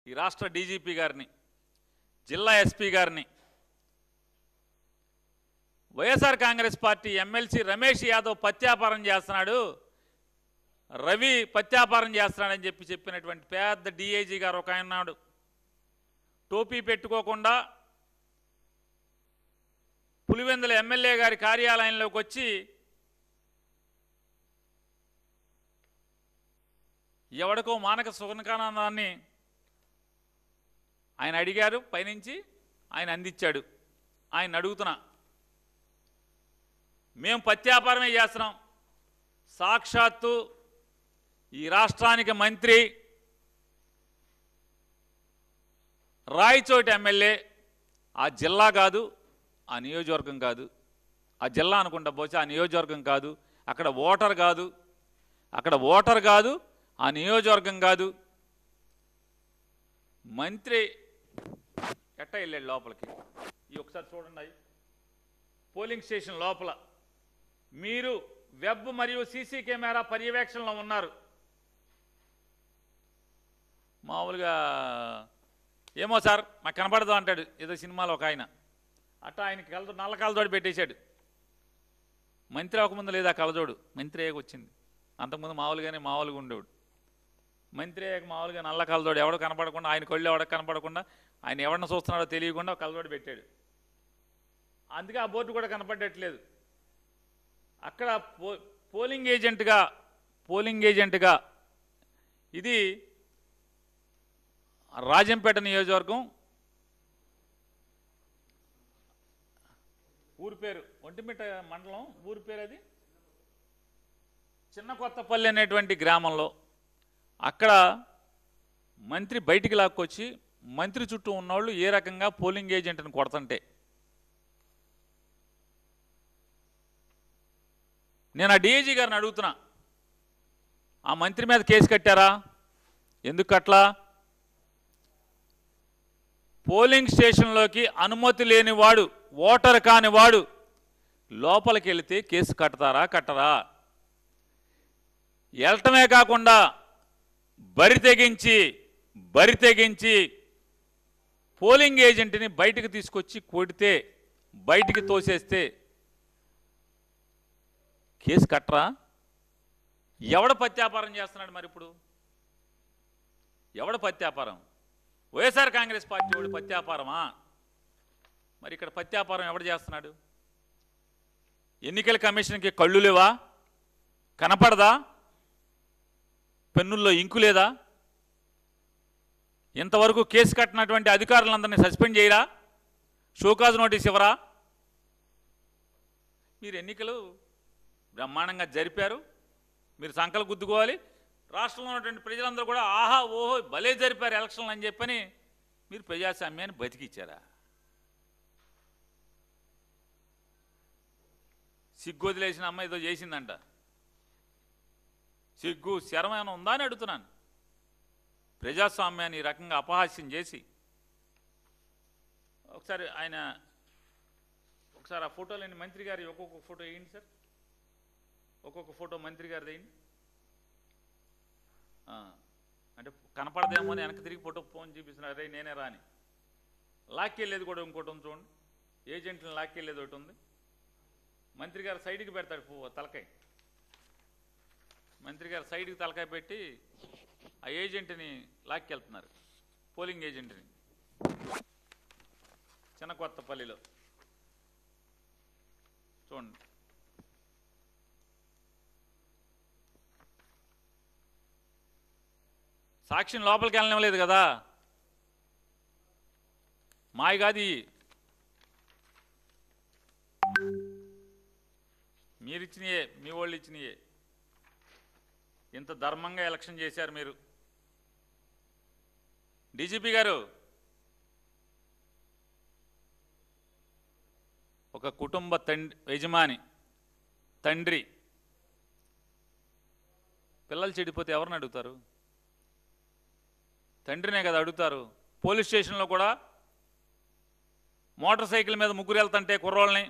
ఈ రాష్ట్ర డీజీపీ గారిని, జిల్లా ఎస్పీ గారిని, వైఎస్ఆర్ కాంగ్రెస్ పార్టీ ఎమ్మెల్సీ రమేష్ యాదవ్ పత్యాపారం చేస్తున్నాడు, రవి పత్యాపారం చేస్తున్నాడని చెప్పినటువంటి పెద్ద డిఐజీ గారు ఒక ఆయన ఉన్నాడు. టోపీ పెట్టుకోకుండా పులివెందుల ఎమ్మెల్యే గారి కార్యాలయంలోకి వచ్చి ఎవడికో మానక సుగనకానందాన్ని ఆయన అడిగారు, పైనుంచి ఆయన అందించాడు. ఆయన అడుగుతున్నా, మేము పత్యాపారమే చేస్తున్నాం, సాక్షాత్తు ఈ రాష్ట్రానికి మంత్రి రాయచోటి ఎమ్మెల్యే, ఆ జిల్లా కాదు, ఆ నియోజకవర్గం కాదు, ఆ జిల్లా అనుకుంటా పోతే ఆ నియోజకవర్గం కాదు, అక్కడ ఓటర్ కాదు, ఆ నియోజకవర్గం కాదు, మంత్రి ఎట్ట వెళ్ళాడు లోపలికి. ఈ ఒకసారి చూడండి, పోలింగ్ స్టేషన్ లోపల మీరు వెబ్ మరియు సీసీ కెమెరా పర్యవేక్షణలో ఉన్నారు. మామూలుగా ఏమో సార్ మాకు కనపడదు అంటాడు ఏదో సినిమాలో ఒక ఆయన. అట్టా ఆయనకి నల్ల కళ్ళజోడు పెట్టేశాడు. మంత్రి అవ్వకముందు లేదా కళ్ళజోడు, మంత్రి అయ్యాక వచ్చింది. అంతకుముందు మామూలుగా ఉండేవాడు. మంత్రి అయ్యాక మామూలుగా నల్ల కళ్ళజోడు, ఎవడో కనపడకుండా, ఆయన కళ్ళు ఎవడో కనపడకుండా, ఆయన ఎవరిని చూస్తున్నాడో తెలియకుండా కళ్ళజోడు పెట్టాడు. అందుకే ఆ బోర్డు కూడా కనపడట్లేదు. అక్కడ పోలింగ్ ఏజెంట్గా ఇది రాజంపేట నియోజకవర్గం, ఊరి పేరు ఒంటిమిట్ట మండలం, ఊరి పేరు అది చిన్న కొత్తపల్లి అనేటువంటి గ్రామంలో. అక్కడ మంత్రి బయటికి లాక్కొచ్చి మంత్రి చుట్టూ ఉన్నవాళ్ళు ఏ రకంగా పోలింగ్ ఏజెంట్ని కొడుతుంటే నేను ఆ డిఐజీ గారిని అడుగుతున్నా, ఆ మంత్రి మీద కేసు కట్టారా? ఎందుకు కట్టలా? పోలింగ్ స్టేషన్లోకి అనుమతి లేనివాడు, ఓటర్ కానివాడు లోపలికి వెళితే కేసు కట్టతారా కట్టరా? వెళ్ళటమే కాకుండా బరి తెగించి పోలింగ్ ఏజెంట్ని బయటికి తీసుకొచ్చి కొడితే, బయటికి తోసేస్తే కేసు కట్టరా? ఎవడ పత్యాపారం చేస్తున్నాడు మరి? ఇప్పుడు ఎవడ పత్యాపారం? వైఎస్ఆర్ కాంగ్రెస్ పార్టీ వాడు పత్యాపారమా? మరి ఇక్కడ పత్యాపారం ఎవడు చేస్తున్నాడు? ఎన్నికల కమిషన్కి కళ్ళు లేవా? కనపడదా? పెన్నుల్లో ఇంకు లేదా? ఇంతవరకు కేసు కట్టినటువంటి అధికారులందరినీ సస్పెండ్ చేయరా? షోకాజ్ నోటీస్ ఇవ్వరా? మీరు ఎన్నికలు బ్రహ్మాండంగా జరిపారు, మీరు సంకలు గుద్దుకోవాలి. రాష్ట్రంలో ఉన్నటువంటి ప్రజలందరూ కూడా ఆహా ఓహో భలే జరిపారు ఎలక్షన్లు అని చెప్పని మీరు ప్రజాస్వామ్యాన్ని బతికిచ్చారా? సిగ్గు వదిలేసిన అమ్మ ఏదో చేసిందంట. సిగ్గు శరమైనా ఉందా అని అడుగుతున్నాను. ప్రజాస్వామ్యాన్ని ఈ రకంగా అపహాస్యం చేసి ఒకసారి ఆ ఫోటోలని మంత్రి గారి ఒక్కొక్క ఫోటో వేయండి సార్, ఒక్కొక్క ఫోటో మంత్రి గారి వేయండి. అంటే కనపడదేమో అని వెనక్కి తిరిగి ఫోన్ చూపిస్తున్నారు, రే నేనే రాని. లాక్కెళ్ళేది కూడా ఇంకోటి ఉంది చూడండి, ఏజెంట్ని లాక్కెళ్ళేది ఒకటి ఉంది. మంత్రి గారు సైడ్కి పెడతాడు తలకాయ, మంత్రి గారు సైడ్కి తలకాయ పెట్టి ఆ ఏజెంట్ని లాక్కెళ్తున్నారు, పోలింగ్ ఏజెంట్ని, చిన్న కొత్తపల్లిలో చూడండి. సాక్షిని లోపలికి వెళ్ళనివ్వలేదు కదా, మాయ కాదు, మీరిచ్చినయే, మీ వాళ్ళు ఇచ్చినయే. ఇంత ధర్మంగా ఎలక్షన్ చేశారు మీరు. డీజీపీ గారు, ఒక కుటుంబ యజమాని, తండ్రి, పిల్లలు చెడిపోతే ఎవరిని అడుగుతారు? తండ్రినే కదా అడుగుతారు. పోలీస్ స్టేషన్లో కూడా మోటార్ సైకిల్ మీద ముగ్గురు వెళ్తుంటే కుర్రోళ్ళని,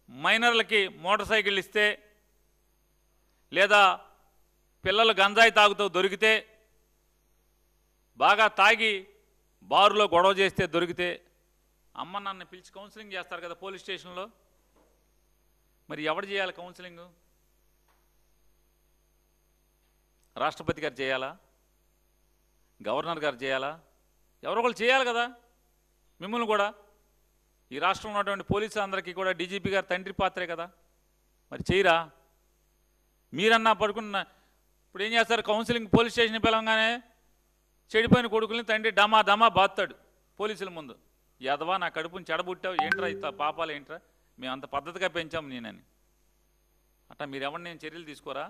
మైనర్లకి మోటార్ సైకిల్ ఇస్తే, లేదా పిల్లలు గంజాయి తాగుతూ దొరికితే, బాగా తాగి బారులో గొడవ చేస్తే దొరికితే అమ్మ నన్ను పిలిచి కౌన్సిలింగ్ చేస్తారు కదా పోలీస్ స్టేషన్లో. మరి ఎవరు చేయాలి కౌన్సిలింగ్? రాష్ట్రపతి గారు చేయాలా? గవర్నర్ గారు చేయాలా? ఎవరో ఒకళ్ళు చేయాలి కదా. మిమ్మల్ని కూడా ఈ రాష్ట్రంలో ఉన్నటువంటి పోలీసులందరికీ కూడా డీజీపీ గారు తండ్రి పాత్రే కదా. మరి చేయరా? మీరన్నా పడుకున్న ఇప్పుడు ఏం చేస్తారు? కౌన్సిలింగ్ పోలీస్ స్టేషన్ పిలవగానే చెడిపోయిన కొడుకుల్ని తండ్రి డమా డమా బాత్తాడు పోలీసుల ముందు. యాదవా నా కడుపుని చెడబుట్టావు, ఏంట్రా ఇంత పాపాలు ఏంట్రా, మేము అంత పద్ధతిగా పెంచాము నేనని. అట్లా మీరెవరిని నేను చర్యలు తీసుకోరా?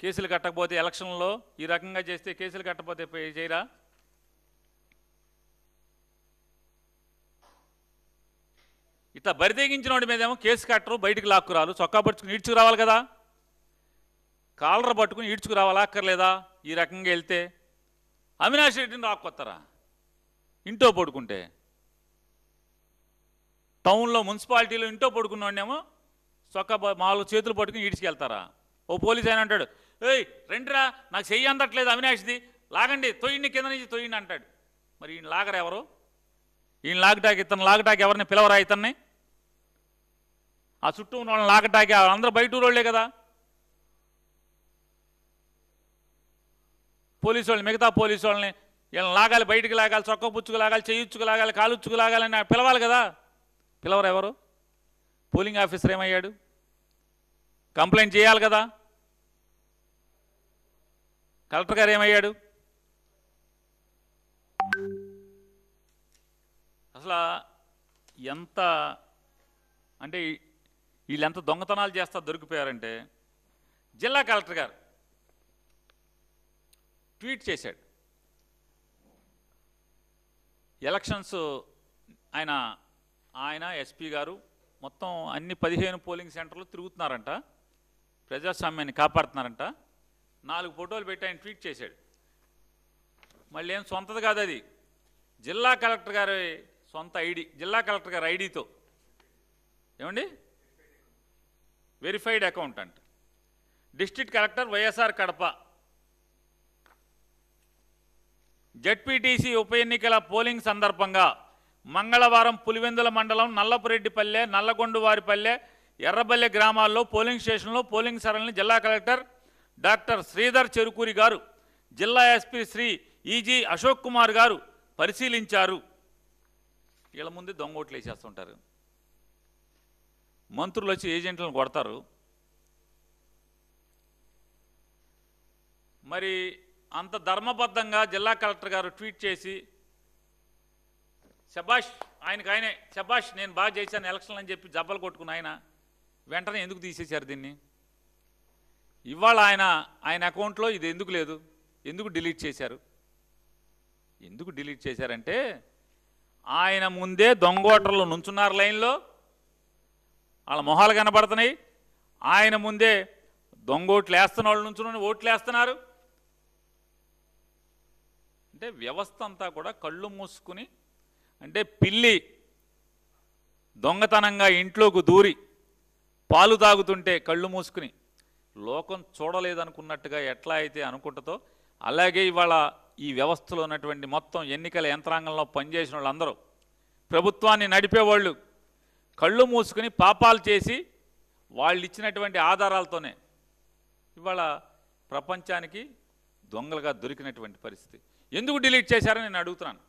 కేసులు కట్టకపోతే ఎలక్షన్లో ఈ రకంగా చేస్తే కేసులు కట్టకపోతే చేయరా? ఇట్లా బరితెగించిన వాడి మీదేమో కేసు కట్టరు, బయటికి లాక్కురాలు, చొక్కా పట్టుకుని ఈడ్చుకురావాలి కదా, కాలర్ పట్టుకుని ఈడ్చుకురావాలా అక్కర్లేదా? ఈ రకంగా వెళ్తే అవినాష్ రెడ్డిని రాక్కొస్తారా ఇంట్లో పడుకుంటే? టౌన్లో మున్సిపాలిటీలో ఇంట్లో పడుకున్నవాడినేమో చొక్కా మామూలు చేతులు పట్టుకుని ఈడ్చుకెళ్తారా? ఓ పోలీస్ ఆయన అంటాడు, ఏయ్ రండిరా నాకు చెయ్యి అందట్లేదు అవినాష్ది, లాగండి, తొయ్యండి కింద నుంచి తొయ్యండి అంటాడు. మరి ఈయన లాగరు ఎవరు? ఈయన లాగటాకి ఇతను లాగటాకి ఎవరిని పిలవరా? ఇతన్ని ఆ చుట్టూ ఉన్న వాళ్ళని లాగటాకి అందరూ బయట ఊరోళ్లే కదా. పోలీసు వాళ్ళని, మిగతా పోలీసు వాళ్ళని వీళ్ళని లాగాలి, బయటికి లాగాలి, చొక్క పుచ్చుకు లాగాలి, చెయ్యుచ్చుకు లాగాలి, కాలుచ్చుకు లాగాలని పిలవాలి కదా. పిలవరు ఎవరు? పోలింగ్ ఆఫీసర్ ఏమయ్యాడు? కంప్లైంట్ చేయాలి కదా. కలెక్టర్ గారు ఏమయ్యాడు? అసలు ఎంత అంటే వీళ్ళు ఎంత దొంగతనాలు చేస్తా దొరికిపోయారంటే, జిల్లా కలెక్టర్ గారు ట్వీట్ చేశాడు, ఎలక్షన్స్ ఆయన ఎస్పీ గారు మొత్తం అన్ని 15 పోలింగ్ సెంటర్లు తిరుగుతున్నారంట, ప్రజాస్వామ్యాన్ని కాపాడుతున్నారంట. 4 ఫోటోలు పెట్టి ఆయన ట్వీట్ చేశాడు. మళ్ళీ ఏం సొంతది కాదు, అది జిల్లా కలెక్టర్ గారి సొంత ఐడి, జిల్లా కలెక్టర్ గారి ఐడితో. ఏమండి? వెరిఫైడ్ అకౌంట్ అంట. District collector YSR Kadapa. ZPTC ఉప ఎన్నికల పోలింగ్ సందర్భంగా మంగళవారం పులివెందుల మండలం నల్లపురెడ్డిపల్లె, నల్లగొండువారిపల్లె, ఎర్రబల్లె గ్రామాల్లో పోలింగ్ స్టేషన్లో పోలింగ్ సరళిని జిల్లా కలెక్టర్ డాక్టర్ శ్రీధర్ చెరుకూరి గారు, జిల్లా ఎస్పీ శ్రీ ఈజీ అశోక్ కుమార్ గారు పరిశీలించారు. వీళ్ళ ముందే దొంగ ఓట్లు వేసేస్తుంటారు. మంత్రులు వచ్చి ఏజెంట్లను కొడతారు. మరి అంత ధర్మబద్ధంగా జిల్లా కలెక్టర్ గారు ట్వీట్ చేసి శబాష్, ఆయనే శబాష్ నేను బాగా చేశాను ఎలక్షన్లు అని చెప్పి జబ్బలు కొట్టుకుని ఆయన వెంటనే ఎందుకు తీసేశారు దీన్ని? ఇవాళ ఆయన అకౌంట్లో ఇది ఎందుకు లేదు? ఎందుకు డిలీట్ చేశారు? ఎందుకు డిలీట్ చేశారంటే, ఆయన ముందే దొంగ ఓటర్లు నుంచున్నారు లైన్లో, వాళ్ళ మొహాలు కనబడుతున్నాయి. ఆయన ముందే దొంగ ఓట్లు వేస్తున్న వాళ్ళు నుంచుని ఓట్లు వేస్తున్నారు. అంటే వ్యవస్థ అంతా కూడా కళ్ళు మూసుకుని, అంటే పిల్లి దొంగతనంగా ఇంట్లోకి దూరి పాలు తాగుతుంటే కళ్ళు మూసుకుని లోకం చూడలేదనుకున్నట్టుగా ఎట్లా అయితే అనుకుంటుందో, అలాగే ఇవాళ ఈ వ్యవస్థలో ఉన్నటువంటి మొత్తం ఎన్నికల యంత్రాంగంలో పనిచేసిన వాళ్ళందరూ, ప్రభుత్వాన్ని నడిపేవాళ్ళు కళ్ళు మూసుకుని పాపాలు చేసి వాళ్ళు ఇచ్చినటువంటి ఆధారాలతోనే ఇవాళ ప్రపంచానికి దొంగలుగా దొరికినటువంటి పరిస్థితి. ఎందుకు డిలీట్ చేశారని నేను అడుగుతున్నాను.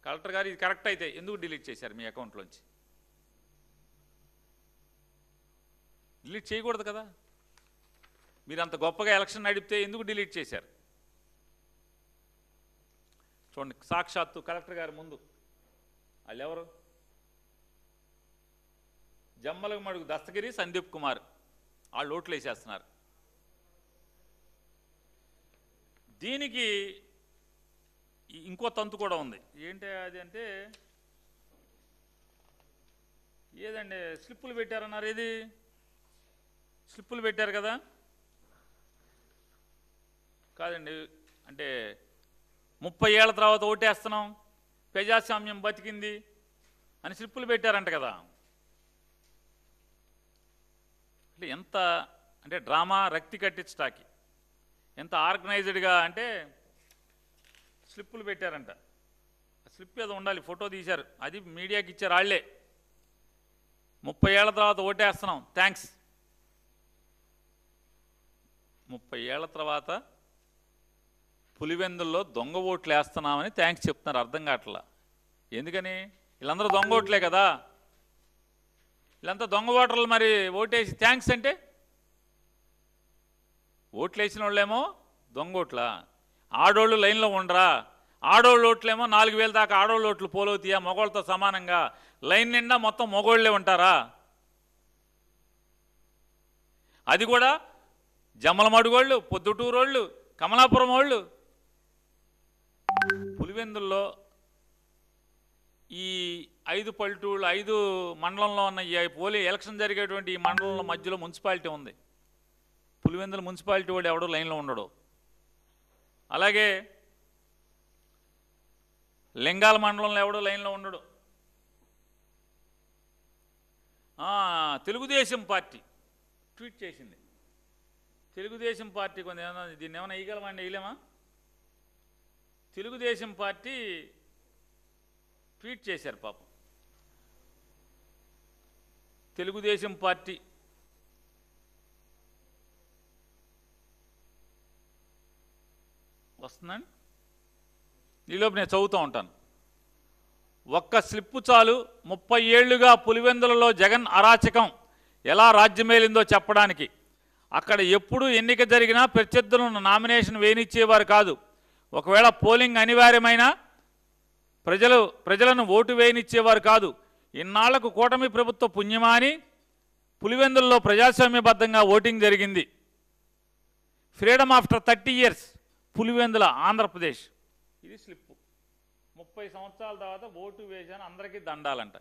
కలెక్టర్ గారు ఇది కరెక్ట్ అయితే ఎందుకు డిలీట్ చేశారు మీ అకౌంట్లోంచి? డిలీట్ చేయకూడదు కదా. మీరు అంత గొప్పగా ఎలక్షన్ నడిపితే ఎందుకు డిలీట్ చేశారు? చూడండి, సాక్షాత్తు కలెక్టర్ గారి ముందు వాళ్ళు ఎవరు? జమ్మలమడుగు దస్తగిరి, సందీప్ కుమార్, వాళ్ళు ఓట్లు వేసేస్తున్నారు. దీనికి ఇంకో తంతు కూడా ఉంది. ఏంటి అది అంటే, ఏదండి స్లిప్పులు పెట్టారన్నారు, ఏది స్లిప్పులు పెట్టారు కదా. కాదండి, అంటే 30 ఏళ్ల తర్వాత ఓటేస్తున్నాం, ప్రజాస్వామ్యం బతికింది అని స్లిప్పులు పెట్టారంట కదా. అంటే ఎంత అంటే డ్రామా, రక్తి కట్టించటానికి ఎంత ఆర్గనైజ్డ్గా అంటే స్లిప్పులు పెట్టారంట. స్లిప్ ఏదో ఉండాలి, ఫోటో తీశారు, అది మీడియాకి ఇచ్చారు వాళ్ళే. 30 ఏళ్ల తర్వాత ఓటేస్తున్నాం, థ్యాంక్స్. 30 ఏళ్ల తర్వాత పులివెందుల్లో దొంగ ఓట్లు వేస్తున్నామని థ్యాంక్స్ చెప్తున్నారు. అర్థం కావట్లా ఎందుకని? వీళ్ళందరూ దొంగ ఓట్లే కదా, వీళ్ళంతా దొంగ ఓటర్లు. మరి ఓటేసి థ్యాంక్స్ అంటే ఓట్లు వేసిన వాళ్ళేమో దొంగ ఓట్లా? ఆడోళ్ళు లైన్లో ఉండరా? ఆడోళ్ళు ఓట్లేమో 4000 దాకా ఆడోళ్ళు ఓట్లు పోలవుతాయా మగోళ్ళతో సమానంగా? లైన్ నిండా మొత్తం మగోళ్లే ఉంటారా? అది కూడా జమ్మలమడుగోళ్ళు, పొద్దుటూరోళ్ళు, కమలాపురం వాళ్ళు. పులివెందుల్లో ఈ 5 పల్లెటూళ్ళు, 5 మండలంలో ఉన్న ఈ ఎలక్షన్ జరిగేటువంటి ఈ మండలంలో మధ్యలో మున్సిపాలిటీ ఉంది. పులివెందుల మున్సిపాలిటీ వాడు ఎవడో లైన్లో ఉండడు. అలాగే లింగాల మండలంలో ఎవడో లైన్లో ఉండడు. తెలుగుదేశం పార్టీ ట్వీట్ చేసింది. తెలుగుదేశం పార్టీ కొంత దీన్ని ఏమైనా వేయగలమండి? వేయలేమా? తెలుగుదేశం పార్టీ ట్వీట్ చేశారు పాపం. తెలుగుదేశం పార్టీ వస్తుందండి, ఈలోపు నేను చదువుతూ ఉంటాను. ఒక్క స్లిప్పు చాలు 30 ఏళ్లుగా పులివెందులలో జగన్ అరాచకం ఎలా రాజ్యమేలిందో చెప్పడానికి. అక్కడ ఎప్పుడు ఎన్నిక జరిగినా ప్రత్యర్థులను నామినేషన్ వేయనిచ్చేవారు కాదు. ఒకవేళ పోలింగ్ అనివార్యమైన ప్రజలను ఓటు వేయనిచ్చేవారు కాదు. ఇన్నాళ్లకు కూటమి ప్రభుత్వ పుణ్యమాని పులివెందుల్లో ప్రజాస్వామ్యబద్ధంగా ఓటింగ్ జరిగింది. Freedom after 30 years Pulivendula Andhra Pradesh. ఇది స్లిప్పు. 30 సంవత్సరాల తర్వాత ఓటు వేశాను, అందరికీ దండాలంట.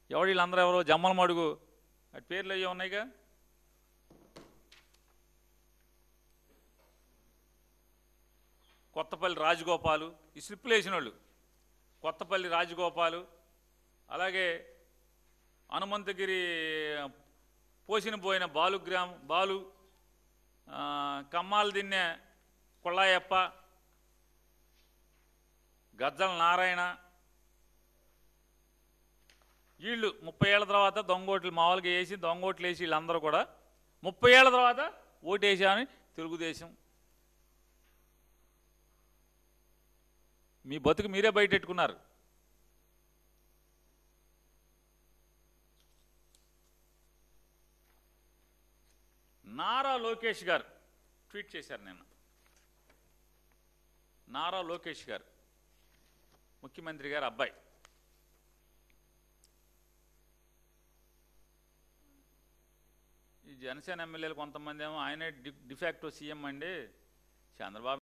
ఎవరు వీళ్ళందరూ? ఎవరో జమ్మలమడుగు అటు పేర్లు అయ్యే ఉన్నాయిగా. కొత్తపల్లి రాజగోపాలు, ఈ స్లిప్పులు వేసిన వాళ్ళు. కొత్తపల్లి రాజగోపాలు, అలాగే హనుమంతగిరి పోసిన పోయిన బాలు, కమ్మాల దిన్నె కొళ్ళాయప్ప, గజ్జల నారాయణ. వీళ్ళు 30 ఏళ్ల తర్వాత దొంగోట్లు మామూలుగా వేసి దొంగోట్లు వేసి వీళ్ళందరూ కూడా 30 ఏళ్ల తర్వాత ఓటు వేసామని తెలుగుదేశం. మీ బతుకు మీరే బయటెట్టుకున్నారు. నారా లోకేష్ గారు ట్వీట్ చేశారు నిన్న. నారా లోకేష్ గారు ముఖ్యమంత్రి గారు అబ్బాయి. ఈ జనసేన ఎమ్మెల్యేలు కొంతమంది ఏమో ఆయనే డిఫాక్టో సీఎం అండి, చంద్రబాబు